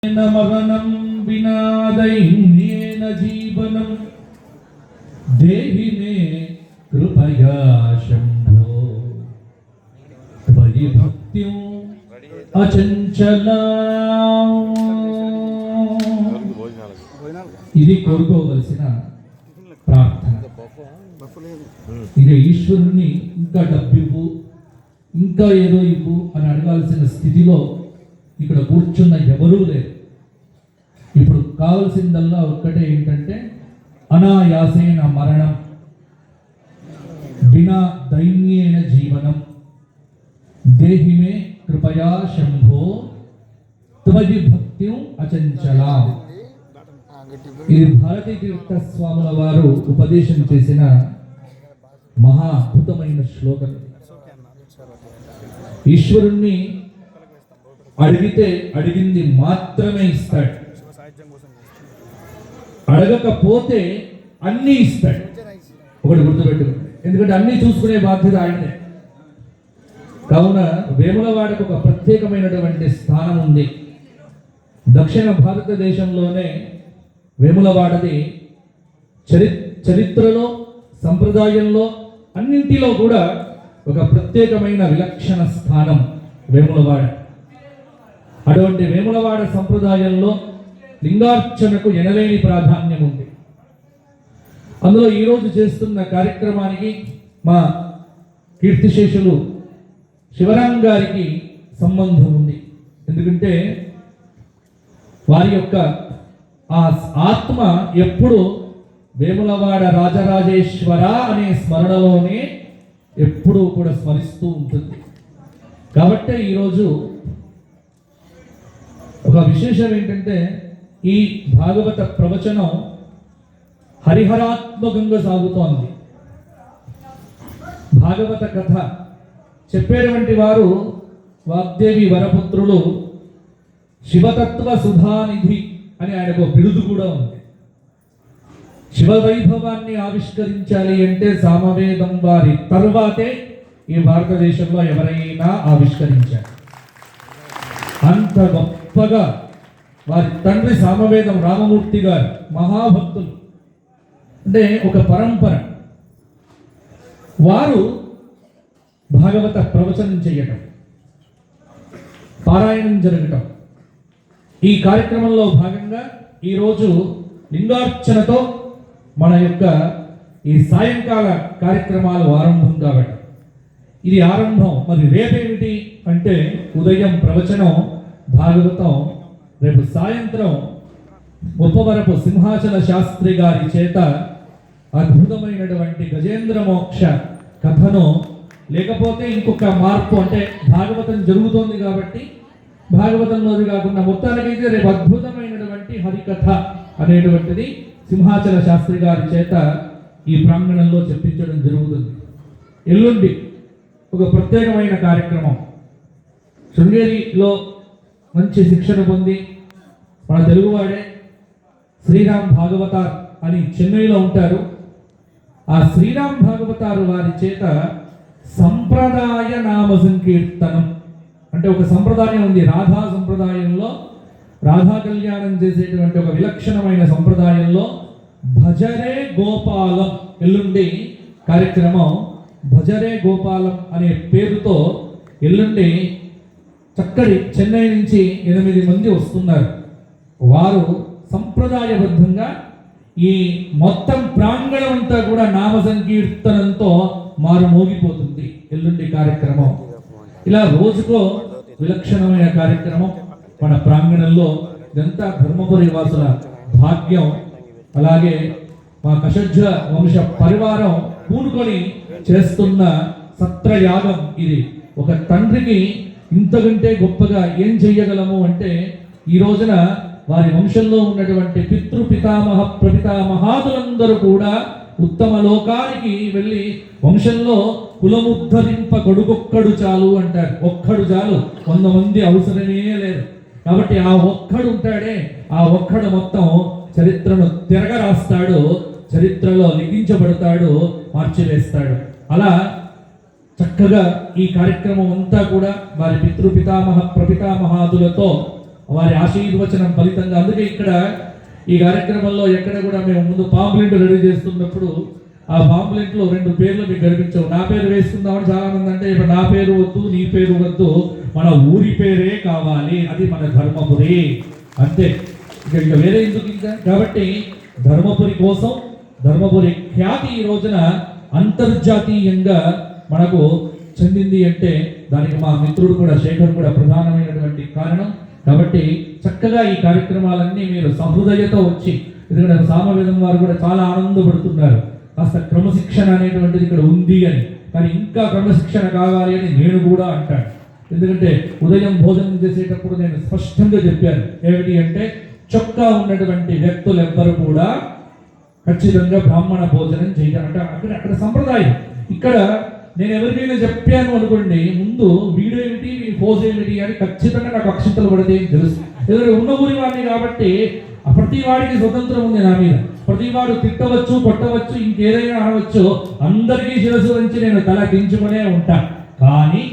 మరణం వినా దైన్యేన జీవనం దేహి మే కృపయా శంభో త్వయి భక్త్యో అచంచలా. ఇది కోరుకోవలసిన ప్రార్థన. ఇక ఈశ్వరుని ఇంకా డబ్బివ్వు, ఇంకా ఏదో ఇవ్వు అని అడగాల్సిన స్థితిలో ఇక్కడ కూర్చున్న ఎవరూ లేరు. ఇప్పుడు కావాల్సిందల్లా ఒక్కటే ఏంటంటే అనాయాసేన మరణం బినా దైన్యేన జీవనం దేహిమే కృపయా శంభో త్వయి భక్త్యం అచంచలా. ఇది భారతీ తీర్థ స్వాముల వారు ఉపదేశం చేసిన మహా అద్భుతమైన శ్లోకం. ఈశ్వరుణ్ణి అడిగితే అడిగింది మాత్రమే ఇస్తాడు, అడగకపోతే అన్నీ ఇస్తాడు. ఒకటి గుర్తుపెట్టుకోండి, ఎందుకంటే అన్నీ చూసుకునే బాధ్యత ఆయనే. కావున వేములవాడకు ఒక ప్రత్యేకమైనటువంటి స్థానం ఉంది. దక్షిణ భారతదేశంలోనే వేములవాడది చరిత్రలో, సంప్రదాయంలో, అన్నింటిలో కూడా ఒక ప్రత్యేకమైన విలక్షణ స్థానం వేములవాడ. అటువంటి వేములవాడ సంప్రదాయంలో లింగార్చనకు ఎనలేని ప్రాధాన్యం ఉంది. అందులో ఈరోజు చేస్తున్న కార్యక్రమానికి మా కీర్తిశేషులు శివరాం గారికి సంబంధం ఉంది. ఎందుకంటే వారి యొక్క ఆ ఆత్మ ఎప్పుడు వేములవాడ రాజరాజేశ్వర అనే స్మరణలోనే ఎప్పుడూ కూడా స్మరిస్తూ ఉంటుంది. కాబట్టి ఈరోజు ఒక విశేషం ఏంటంటే ఈ భాగవత ప్రవచనం హరిహరాత్మకంగా సాగుతోంది. భాగవత కథ చెప్పేటువంటి వారు వాగ్దేవి వరపుత్రులు శివతత్వ సుధానిధి అని ఆయనకు బిరుదు కూడా ఉంది. శివ వైభవాన్ని ఆవిష్కరించాలి అంటే సామవేదం వారి తరువాతే ఈ భారతదేశంలో ఎవరైనా ఆవిష్కరించారు. అంత గొప్పగా వారి తండ్రి సామవేదం రామమూర్తి గారు మహాభక్తులు, అంటే ఒక పరంపర. వారు భాగవత ప్రవచనం చేయటం, పారాయణం జరగటం, ఈ కార్యక్రమంలో భాగంగా ఈరోజు లింగార్చనతో మన యొక్క ఈ సాయంకాల కార్యక్రమాలు ఆరంభం కాబట్టి ఇది ఆరంభం. మరి రేపేమిటి అంటే ఉదయం ప్రవచనం భాగవతం, రేపు సాయంత్రం గొప్పవరపు సింహాచల శాస్త్రి గారి చేత అద్భుతమైనటువంటి గజేంద్ర మోక్ష కథను, లేకపోతే ఇంకొక మార్పు, అంటే భాగవతం జరుగుతోంది కాబట్టి భాగవతంలోది కాకుండా మొత్తానికైతే రేపు అద్భుతమైనటువంటి హరికథ అనేటువంటిది సింహాచల శాస్త్రి గారి చేత ఈ ప్రాంగణంలో చెప్పించడం జరుగుతుంది. ఎల్లుండి ఒక ప్రత్యేకమైన కార్యక్రమం. శృంగేరిలో మంచి శిక్షణ పొంది మన తెలుగువాడే శ్రీరామ్ భాగవతార్ అని చెన్నైలో ఉంటారు. ఆ శ్రీరామ్ భాగవతారు వారి చేత సంప్రదాయ నామ సంకీర్తనం, అంటే ఒక సంప్రదాయం ఉంది. రాధా సంప్రదాయంలో రాధా కళ్యాణం చేసేటువంటి ఒక విలక్షణమైన సంప్రదాయంలో భజరే గోపాలం, ఎల్లుండి కార్యక్రమం భజరే గోపాలం అనే పేరుతో ఎల్లుండి చక్కటి చెన్నై నుంచి 8 మంది వస్తున్నారు. వారు సంప్రదాయబద్ధంగా ఈ మొత్తం ప్రాంగణం అంతా కూడా నామ సంకీర్తనంతో మారు మోగిపోతుంది ఎల్లుండి కార్యక్రమం. ఇలా రోజుకో విలక్షణమైన కార్యక్రమం మన ప్రాంగణంలో. ఇదంతా ధర్మపురి వాసుల భాగ్యం. అలాగే మా కషజ్జ వంశ పరివారం కూడుకొని చేస్తున్న సత్రయాగం ఇది. ఒక తండ్రికి ఇంతకంటే గొప్పగా ఏం చెయ్యగలము అంటే ఈ రోజున వారి వంశంలో ఉన్నటువంటి పితృపితామహ ప్రపితామహాదులందరూ కూడా ఉత్తమ లోకానికి వెళ్ళి వంశంలో కులముద్ధరింప కొడుకొక్కడు చాలు అంటారు. ఒక్కడు చాలు, 100 మంది అవసరమే లేదు. కాబట్టి ఆ ఒక్కడు ఉంటాడే, ఆ ఒక్కడు మొత్తం చరిత్రను తిరగరాస్తాడు, చరిత్రలో లిఖించబడతాడు, మార్చివేస్తాడు. అలా చక్కగా ఈ కార్యక్రమం అంతా కూడా వారి పితృపితామహ ప్రపితామహాదులతో వారి ఆశీర్వచనం ఫలితంగా. అందుకే ఇక్కడ ఈ కార్యక్రమంలో ఎక్కడ కూడా మేము ముందు పాంప్లెంట్ రెడీ చేస్తున్నప్పుడు ఆ పాంప్లెంట్లో 2 పేర్లు మీకు కనిపించవు. నా పేరు వేసుకుందామని చాలా మంది అంటే, ఇప్పుడు నా పేరు వద్దు, నీ పేరు వద్దు, మన ఊరి పేరే కావాలి, అది మన ధర్మపురి, అంతే. ఇక వేరే ఎందుకు ఇంకా. కాబట్టి ధర్మపురి కోసం, ధర్మపురి ఖ్యాతి ఈ రోజున అంతర్జాతీయంగా మనకు చెందింది అంటే దానికి మా మిత్రుడు కూడా శేఖర్ కూడా ప్రధానమైనటువంటి కారణం. కాబట్టి చక్కగా ఈ కార్యక్రమాలన్నీ మీరు సహృదయతో వచ్చి, ఎందుకంటే సామవేదం వారు కూడా చాలా ఆనందపడుతున్నారు, కాస్త క్రమశిక్షణ అనేటువంటిది ఇక్కడ ఉంది అని. కానీ ఇంకా క్రమశిక్షణ కావాలి అని నేను కూడా అంటాను. ఎందుకంటే ఉదయం భోజనం చేసేటప్పుడు నేను స్పష్టంగా చెప్పాను, ఏమిటి అంటే చొక్కా ఉన్నటువంటి వ్యక్తులు ఎవ్వరు కూడా ఖచ్చితంగా బ్రాహ్మణ భోజనం చేయడం అంటే అక్కడ సంప్రదాయం. ఇక్కడ నేను ఎవరికైనా చెప్పాను అనుకోండి, ముందు వీడేమిటి నీ పోజ్ ఏమిటి అని ఖచ్చితంగా నాకు అక్షంతలు పడితే తెలుసు. ఎందుకంటే ఉన్న ఊరి వాడిని కాబట్టి ప్రతి వాడికి స్వతంత్రం ఉంది నా మీద. ప్రతి వాడు తిట్టవచ్చు, కొట్టవచ్చు, ఇంకేదైనా అనవచ్చు, అందరికీ శిరస్సు నుంచి నేను తల దించుకునే ఉంటాను. కానీ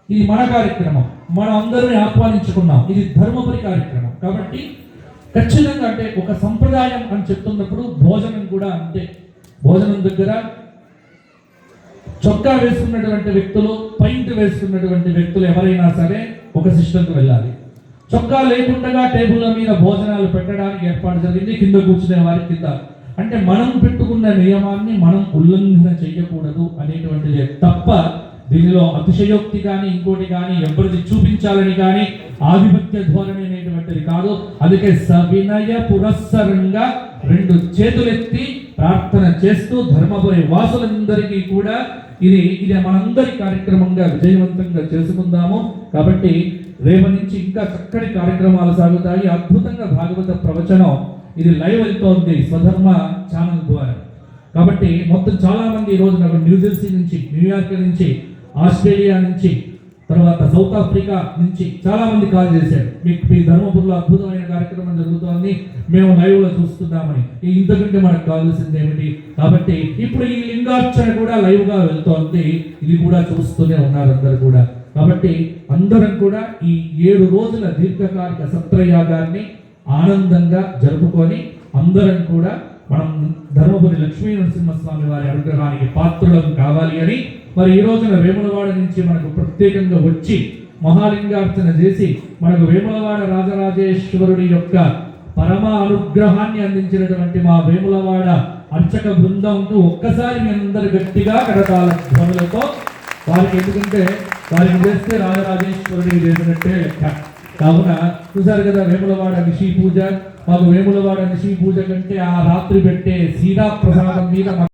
ఇది మన కార్యక్రమం, మనం అందరినీ ఆహ్వానించుకున్నాం, ఇది ధర్మపురి కార్యక్రమం. కాబట్టి ఖచ్చితంగా అంటే ఒక సంప్రదాయం అని చెప్తున్నప్పుడు భోజనం కూడా అంతే. భోజనం దగ్గర చొక్కా వేసుకున్నటువంటి వ్యక్తులు, పైంట్ వేసుకున్నటువంటి వ్యక్తులు ఎవరైనా సరే ఒక సిస్టంకి వెళ్ళాలి. చొక్కా లేకుండా టేబుల్ మీద భోజనాలు పెట్టడానికి ఏర్పాటు జరిగింది, కింద కూర్చునే వారి కింద. అంటే మనం పెట్టుకున్న నియమాన్ని మనం ఉల్లంఘన చేయకూడదు అనేటువంటిది తప్ప దీనిలో అతిశయోక్తి కానీ ఇంకోటి కానీ ఎవరిది చూపించాలని కానీ ఆధిపత్య ధోరణి అనేటువంటిది కాదు. అందుకే సవినయ పురస్సరంగా 2 చేతులెత్తి ప్రార్థన చేస్తూ ధర్మపురి వాసులందరికీ కూడా ఇది మనందరి కార్యక్రమంగా విజయవంతంగా చేసుకుందాము. కాబట్టి రేపు నుంచి ఇంకా చక్కటి కార్యక్రమాలు సాగుతాయి. అద్భుతంగా భాగవత ప్రవచనం ఇది లైవ్ అవుతోంది స్వధర్మ ఛానల్ ద్వారా. కాబట్టి మొత్తం చాలా మంది ఈ రోజు నాకు న్యూజెర్సీ నుంచి, న్యూయార్క్ నుంచి, ఆస్ట్రేలియా నుంచి, తర్వాత సౌత్ ఆఫ్రికా నుంచి చాలా మంది కాల్ చేశారు, మీకు మీ ధర్మపురిలో అద్భుతమైన కార్యక్రమం జరుగుతోంది, మేము లైవ్ లో చూస్తున్నామని. ఇంతకంటే మనకు కావాల్సింది ఏమిటి? కాబట్టి ఇప్పుడు ఈ లింగార్చన కూడా లైవ్ గా వెళ్తోంది, ఇది కూడా చూస్తూనే ఉన్నారు అందరు కూడా. కాబట్టి అందరం కూడా ఈ 7 రోజుల దీర్ఘకాలిక సత్రయాగాన్ని ఆనందంగా జరుపుకొని అందరం కూడా మనం ధర్మపురి లక్ష్మీ నరసింహస్వామి వారి అనుగ్రహానికి పాత్రులం కావాలి అని మరి ఈ రోజున వేములవాడ నుంచి మనకు ప్రత్యేకంగా వచ్చి మహాలింగార్చన చేసి మనకు వేములవాడ రాజరాజేశ్వరుడి యొక్క పరమ అనుగ్రహాన్ని అందించినటువంటి మా వేములవాడ అర్చక బృందంకు ఒక్కసారి మీ అందరు గట్టిగా కరతాళ ధ్వనులతో వారికి, ఎందుకంటే వారికి చేస్తే రాజరాజేశ్వరుడికి చేసినట్టే లెక్క. కావున చూసారు కదా వేములవాడ నిశీ పూజ. మాకు వేములవాడ నిశీ పూజ కంటే ఆ రాత్రి పెట్టే సీదా ప్రసాదం మీద